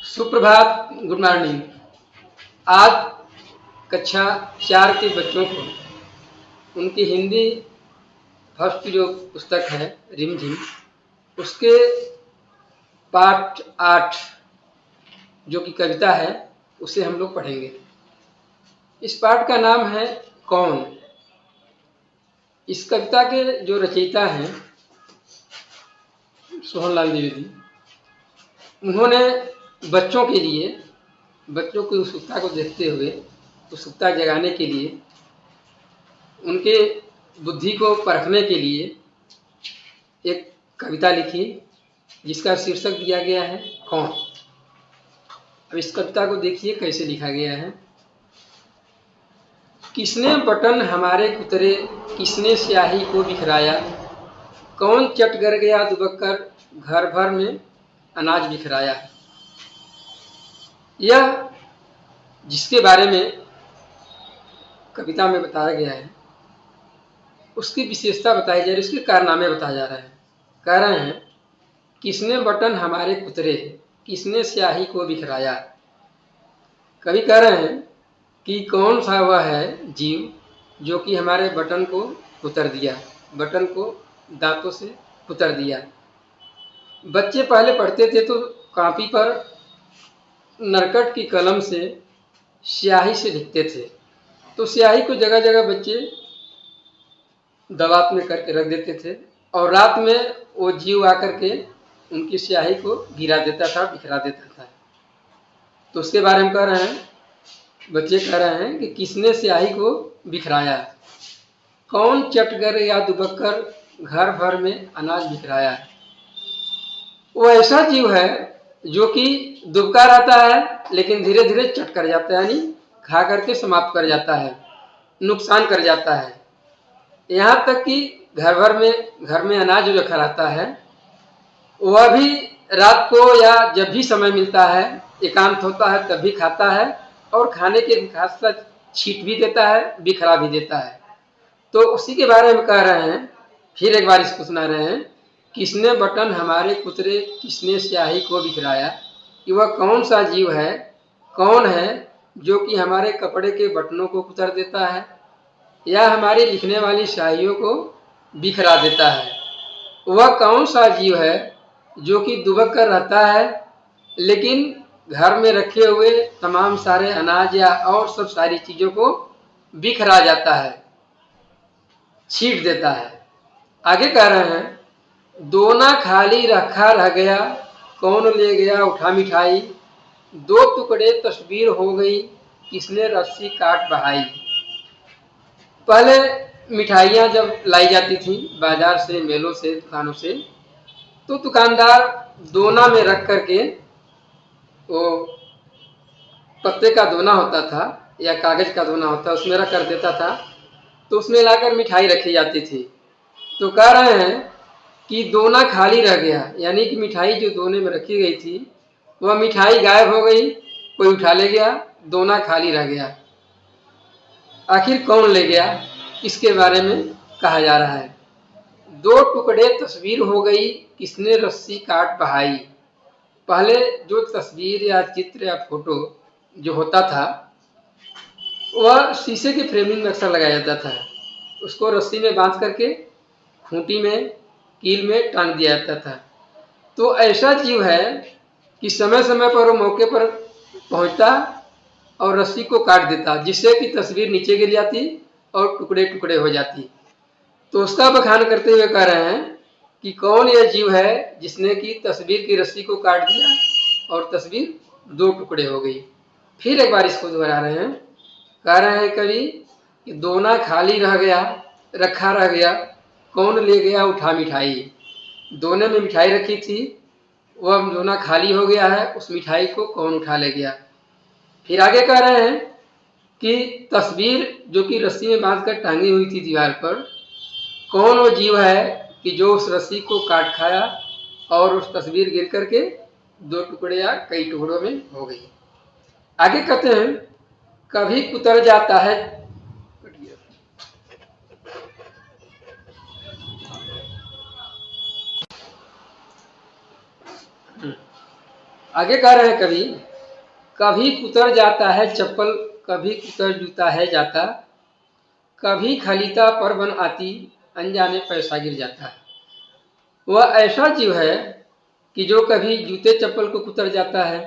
सुप्रभात, good morning. आज कक्षा 4 के बच्चों को उनकी हिंदी फर्स्ट जो पुस्तक है रिमझिम, उसके पाठ 8 जो कि कविता है उसे हम लोग पढ़ेंगे। इस पाठ का नाम है कौन। इस कविता के जो रचयिता हैं सोहनलाल द्विवेदी, उन्होंने बच्चों के लिए, बच्चों की उत्सुकता को देखते हुए, उत्सुकता जगाने के लिए, उनके बुद्धि को परखने के लिए एक कविता लिखी जिसका शीर्षक दिया गया है कौन। अब इस कविता को देखिए कैसे लिखा गया है। किसने बटन हमारे कुतरे, किसने स्याही को बिखराया, कौन चट कर गया दुबक कर घर भर में अनाज बिखराया। यह जिसके बारे में कविता में बताया गया है उसकी विशेषता बताई जा रही है, उसके कारनामे बताया जा रहा है। कह रहे हैं किसने बटन हमारे कुतरे, किसने स्याही को बिखराया। कवि कह रहे हैं कि कौन सा वह है जीव जो कि हमारे बटन को कुतर दिया, बटन को दांतों से कुतर दिया। बच्चे पहले पढ़ते थे तो कॉपी पर नरकट की कलम से स्याही से लिखते थे, तो स्याही को जगह जगह बच्चे दवात में करके रख देते थे और रात में वो जीव आकर के उनकी स्याही को गिरा देता था, बिखरा देता था। तो उसके बारे में कह रहे हैं, बच्चे कह रहे हैं कि किसने स्याही को बिखराया, कौन चटगर या दुबक कर घर भर में अनाज बिखराया। वो ऐसा जीव है जो कि दुबका रहता है लेकिन धीरे धीरे चट कर जाता है, यानी खा करके समाप्त कर जाता है, नुकसान कर जाता है। यहाँ तक कि घर में अनाज जो रखा रहता है वह भी रात को या जब भी समय मिलता है, एकांत होता है तभी खाता है और खाने के खास साथ छीट भी देता है, बिखरा भी देता है। तो उसी के बारे में कह रहे हैं, फिर एक बार इसको सुना रहे हैं। किसने बटन हमारे कुतरे, किसने स्याही को बिखराया, कि वह कौन सा जीव है, कौन है जो कि हमारे कपड़े के बटनों को कुतर देता है या हमारी लिखने वाली स्याहियों को बिखरा देता है। वह कौन सा जीव है जो कि दुबक कर रहता है लेकिन घर में रखे हुए तमाम सारे अनाज या और सब सारी चीजों को बिखरा जाता है, छीट देता है। आगे कह रहे हैं, दोना खाली रखा रह गया, कौन ले गया उठा मिठाई, दो टुकड़े तस्वीर हो गई, किसने रस्सी काट बहाई। पहले मिठाइयाँ जब लाई जाती थी बाजार से, मेलों से, दुकानों से, तो दुकानदार दोना में रख करके, वो पत्ते का दोना होता था या कागज का दोना होता, उसमें रख कर देता था, तो उसमें लाकर मिठाई रखी जाती थी। तो कह रहे हैं कि दोना खाली रह गया, यानी कि मिठाई जो दोने में रखी गई थी वह मिठाई गायब हो गई, कोई उठा ले गया, दोना खाली रह गया। आखिर कौन ले गया, इसके बारे में कहा जा रहा है। दो टुकड़े तस्वीर हो गई, किसने रस्सी काट बहाई। पहले जो तस्वीर या चित्र या फोटो जो होता था वह शीशे के फ्रेमिंग में अक्सर लगाया जाता था, उसको रस्सी में बांध करके खूंटी में, कील में टांग दिया जाता था। तो ऐसा जीव है कि समय समय पर वो मौके पर पहुंचता और रस्सी को काट देता, जिससे कि तस्वीर नीचे गिर जाती और टुकड़े टुकड़े हो जाती। तो उसका बखान करते हुए कह रहे हैं कि कौन यह जीव है जिसने कि तस्वीर की रस्सी को काट दिया और तस्वीर दो टुकड़े हो गई। फिर एक बार इसको दोहरा रहे हैं, कह रहे हैं कवि कि दोना खाली रह गया, रखा रह गया, कौन ले गया उठा मिठाई। दोने में मिठाई रखी थी, वह दोना खाली हो गया है, उस मिठाई को कौन उठा ले गया। फिर आगे कह रहे हैं कि तस्वीर जो कि रस्सी में बांधकर टांगी हुई थी दीवार पर, कौन वो जीव है कि जो उस रस्सी को काट खाया और उस तस्वीर गिर करके दो टुकड़े या कई टुकड़ों में हो गई। आगे कहते हैं, कभी कुतर जाता है, आगे कह रहे हैं कभी, कभी कुतर जाता है चप्पल, कभी कुतर जूता है जाता, कभी खलीता पर बन आती, अनजाने पैसा गिर जाता है। वह ऐसा जीव है कि जो कभी जूते चप्पल को कुतर जाता है,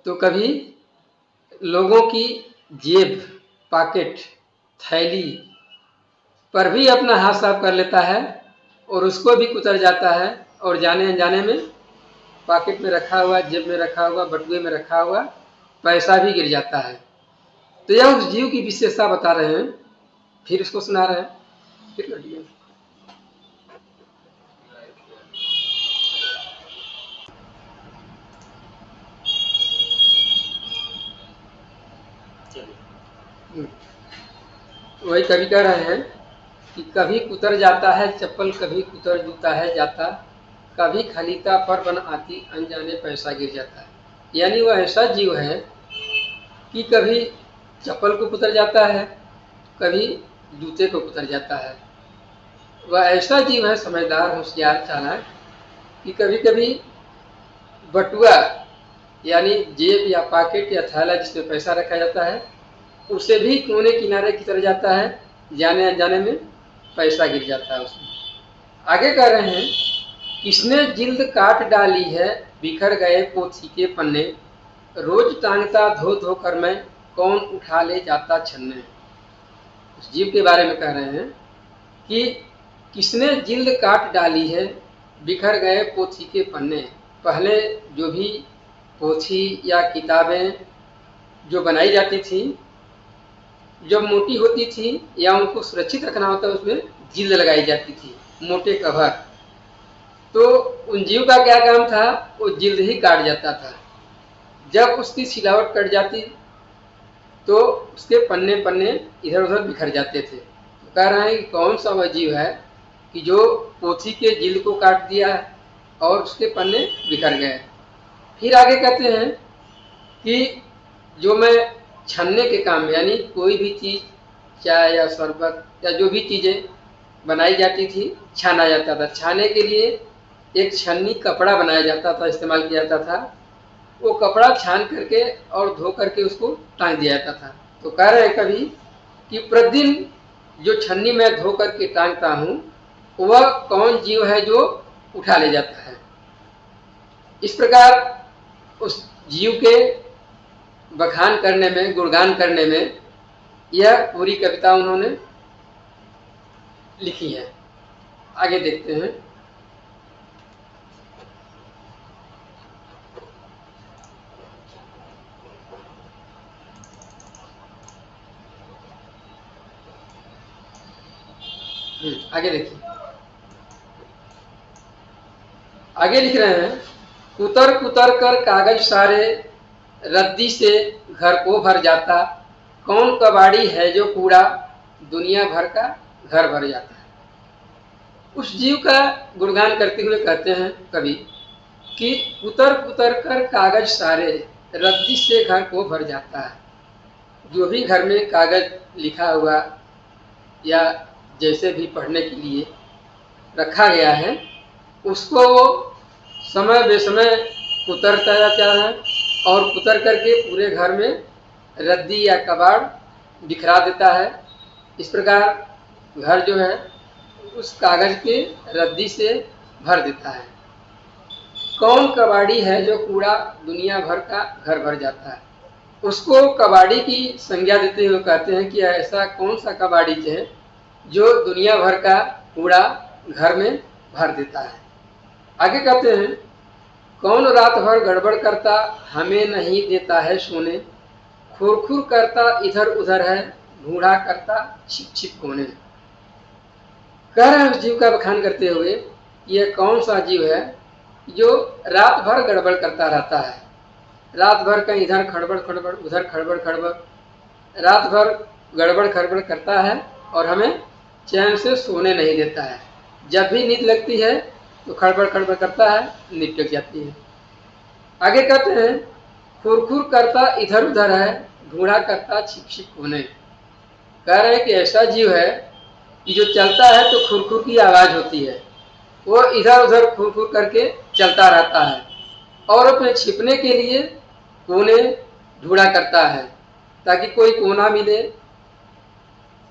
तो कभी लोगों की जेब, पॉकेट, थैली पर भी अपना हाथ साफ कर लेता है और उसको भी कुतर जाता है, और जाने अनजाने में पॉकेट में रखा हुआ, जेब में रखा हुआ, बटुए में रखा हुआ पैसा भी गिर जाता है। तो यह उस जीव की विशेषता बता रहे हैं, फिर इसको सुना रहे हैं। फिर लड़िए वही कवि कह रहे हैं कि कभी कुतर जाता है चप्पल, कभी कुतर जूता है जाता, कभी खलीता पर बन आती, अनजाने पैसा गिर जाता है। यानी वह ऐसा जीव है कि कभी चप्पल को कुतर जाता है, कभी जूते को कुतर जाता है। वह ऐसा जीव है समझदार, होशियार, चालाक, कि कभी कभी बटुआ यानी जेब या पॉकेट या थैला जिसमें पैसा रखा जाता है, उसे भी कोने किनारे की तरह जाता है, जाने अनजाने में पैसा गिर जाता है उसमें। आगे कह रहे हैं, किसने जिल्द काट डाली है, बिखर गए पोथी के पन्ने, रोज टांगता धो धो कर मैं, कौन उठा ले जाता छन्ने। उस जीव के बारे में कह रहे हैं कि किसने जिल्द काट डाली है, बिखर गए पोथी के पन्ने। पहले जो भी पोथी या किताबें जो बनाई जाती थी, जब मोटी होती थी या उनको सुरक्षित रखना होता, उसमें जिल्द लगाई जाती थी, मोटे कवर। तो उन जीव का क्या काम था, वो जिल्द ही काट जाता था। जब उसकी सिलावट कट जाती तो उसके पन्ने पन्ने इधर उधर बिखर जाते थे। तो कह रहे हैं कि कौन सा वह जीव है कि जो पोथी के जिल्द को काट दिया और उसके पन्ने बिखर गए। फिर आगे कहते हैं कि जो मैं छन्ने के काम, यानी कोई भी चीज़, चाय या शरबत या जो भी चीज़ें बनाई जाती थी, छाना जाता था। छाने के लिए एक छन्नी कपड़ा बनाया जाता था, इस्तेमाल किया जाता था। वो कपड़ा छान करके और धो करके उसको टांग दिया जाता था। तो कह रहे हैं कभी कि प्रतिदिन जो छन्नी मैं धो करके टांगता हूँ, वह कौन जीव है जो उठा ले जाता है। इस प्रकार उस जीव के बखान करने में, गुणगान करने में यह पूरी कविता उन्होंने लिखी है। आगे देखते हैं। आगे देखिए, आगे लिख रहे हैं, कुतर कुतर कर कागज सारे, रद्दी से घर को भर जाता, कौन कबाड़ी है जो कूड़ा, दुनिया भर का घर भर जाता है। उस जीव का गुणगान करते हुए कहते हैं कवि कि कुतर कुतर कर कागज सारे, रद्दी से घर को भर जाता है। जो भी घर में कागज लिखा हुआ या जैसे भी पढ़ने के लिए रखा गया है, उसको वो समय बेसमय कुतरता जाता है और कुतर करके पूरे घर में रद्दी या कबाड़ बिखरा देता है। इस प्रकार घर जो है उस कागज के रद्दी से भर देता है। कौन कबाड़ी है जो कूड़ा, दुनिया भर का घर भर जाता है। उसको कबाड़ी की संज्ञा देते हुए कहते हैं कि ऐसा कौन सा कबाड़ी है जो दुनिया भर का कूड़ा घर में भर देता है। आगे कहते हैं, कौन रात भर गड़बड़ करता, हमें नहीं देता है सोने, खुरखुर करता इधर उधर है, ढूंढा करता छिप छिप कोने। कह रहे हैं उस जीव का बखान करते हुए, यह कौन सा जीव है जो रात भर गड़बड़ करता रहता है। रात भर कहीं इधर खड़बड़ खड़बड़, उधर खड़बड़ खड़बड़, रात भर गड़बड़ खड़बड़ करता है और हमें चैन से सोने नहीं देता है। जब भी नींद लगती है तो खड़बड़ खड़बड़ करता है, नींद टूट जाती है। आगे कहते हैं, खुरखुर करता इधर उधर है, ढूंढा करता छिप छिप कोने। कह रहे हैं कि ऐसा जीव है कि जो चलता है तो खुरखुर की आवाज़ होती है, वो इधर उधर खुरखुर करके चलता रहता है। और अपने छिपने के लिए कोने ढूंढा करता है, ताकि कोई कोना मिले,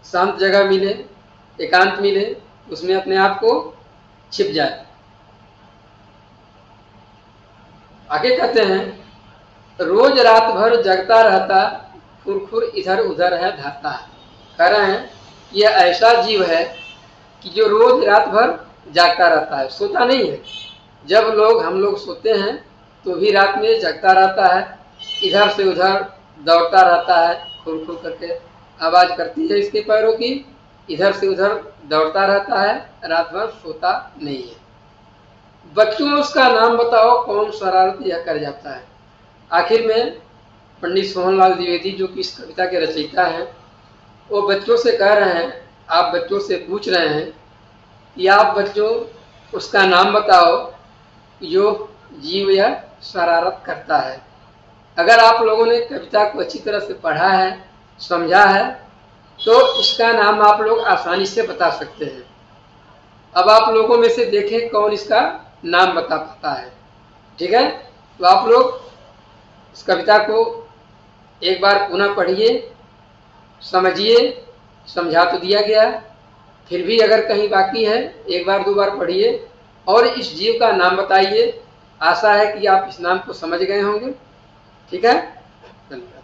शांत जगह मिले, एकांत मिले, उसमें अपने आप को छिप जाए। आगे कहते हैं, रोज रात भर जगता रहता, खुरखुर इधर उधर है धाता। कह रहे हैं कि यह ऐसा जीव है कि जो रोज रात भर जागता रहता है, सोता नहीं है। जब हम लोग सोते हैं तो भी रात में जगता रहता है, इधर से उधर दौड़ता रहता है, खुरखुर करके आवाज करती है इसके पैरों की, इधर से उधर दौड़ता रहता है, रात भर सोता नहीं है। बच्चों उसका नाम बताओ, कौन शरारत यह कर जाता है। आखिर में पंडित सोहनलाल द्विवेदी जो कि इस कविता के रचयिता हैं, वो बच्चों से कह रहे हैं, आप बच्चों से पूछ रहे हैं कि आप बच्चों उसका नाम बताओ जो जीव यह शरारत करता है। अगर आप लोगों ने कविता को अच्छी तरह से पढ़ा है, समझा है, तो इसका नाम आप लोग आसानी से बता सकते हैं। अब आप लोगों में से देखें कौन इसका नाम बता पाता है। ठीक है, तो आप लोग इस कविता को एक बार पुनः पढ़िए, समझिए, समझा तो दिया गया, फिर भी अगर कहीं बाकी है एक बार दो बार पढ़िए और इस जीव का नाम बताइए। आशा है कि आप इस नाम को समझ गए होंगे। ठीक है, धन्यवाद।